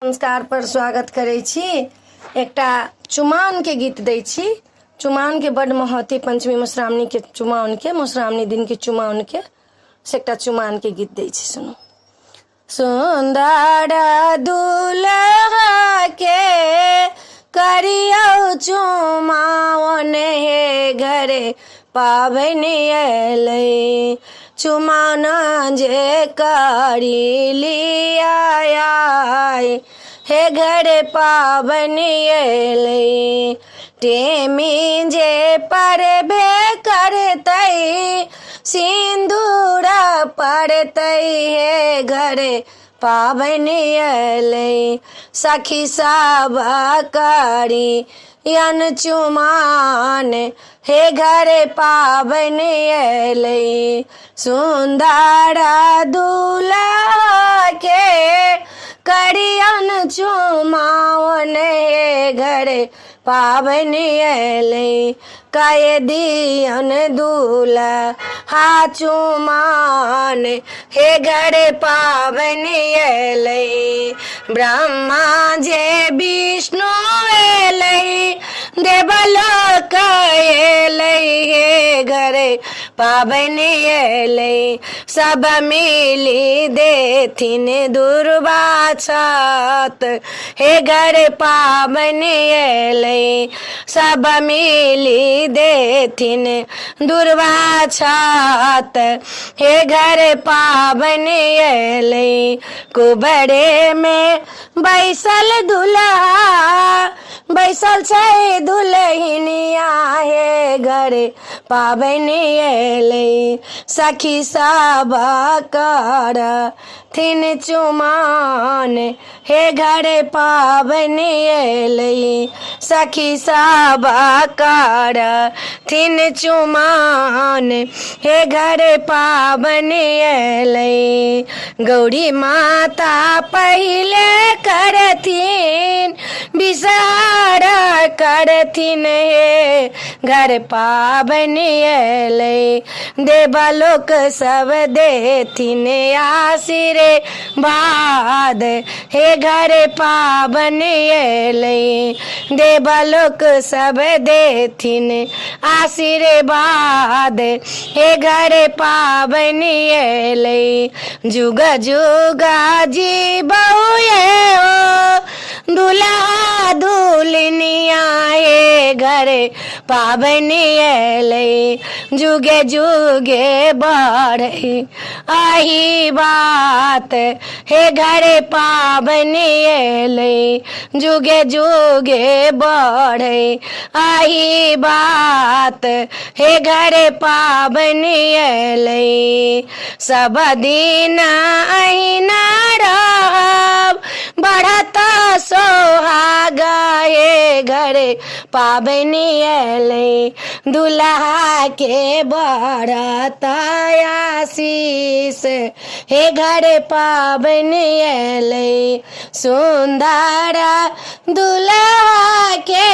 संस्कार पर स्वागत करे छी। एकटा चुमाओन के गीत दै छी। चुमाओन के बड़ महत्व पंचमी मधुश्रावणी के चुमाओन के मधुश्रावणी दिन के चुमाओन के से एकटा चुमाओन के गीत दै छी। सुनो। सुंदर दुल्हा के करियौ चुमाओन हे घरे पाबनि अयलै। चुमाओन जे करी लिया हे घरे पाबनि अयलै। टेमी जे परबे करतै सिंदूर पड़तै हे घरे पाबनि अयलै। सखी सब करी यन चुमाओन हे घरे पाबनि अयलै। सुंदर दुल्हा के करियन चुमाओन हे घरे पाबनि अयलै। कए दियन दुल्हा चुमाओन हे घरे पाबनि अयलै। ब्रह्मा जे विष्णु अयलै देवलोक अयलै हे घरे पाबनि अयलै। सब मिली देथिन दुर्वाछत हे घरे पाबनि अयलै। सब मिली देथिन दुर्वाछत हे घरे पाबनि अयलै। कुबरे में बैसल दुल्हा बैसल छै दुल्हनिया हे घरे पाबनि अयलै। सखी सब करथिन चुमाओन हे घरे पाबनि अयलै। सखी सब करथिन चुमाओन हे घरे पाबनि अयलै। गौरी माता पहिले करथिन विषहार करथिन हे घर पाबनि अयलै। देवलोक सब देथिन आशीर्वाद हे घरे पाबनि अयलै। देवलोक सब देथिन आशीर्वाद हे घरे पाबनि अयलै। जुग जुग जीबौ हो दुल्हा दुल्हनिया हे घरे पाबनि अयलै। जुगे जुगे बढ़ै आही बात हे घरे पाबनि अयलै। जुगे जुगे बढ़ै आही बात हे घरे पाबनि अयलै। सब दिन अहिना रहब बढ़त सोहाग हे घरे पाबनि अयलै। दुल्हा के बढ़त आशीष हे घरे पाबनि अयलै। सुंदर दुल्हा के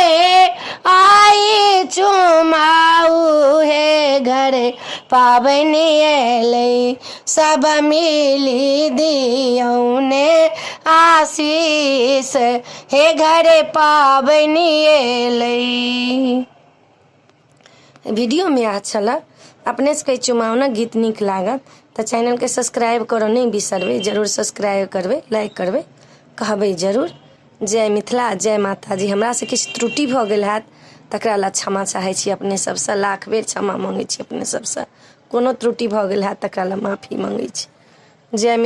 आई चुमाऊ हे घरे पाबनि अयलै। सब मिली दियौने आशीष हे घरे पाबनि अयलै। वीडियो में अच्छा लग अपने से चुमाओन गीत नीक लागत तो चैनल के सब्सक्राइब करो नहीं बिसरबे। जरूर सब्सक्राइब करबे लाइक करबे कहबे जरूर। जय मिथिला जय माता जी। हमरा से किछु त्रुटि भऽ गेल हैत तकरा ला क्षमा चाहै छी अपने सबसे। लाख बेर क्षमा मांगै छी अपने सबसे। कोनो त्रुटि भऽ गेल हैत तकरा ला माफी मांगै छी। जय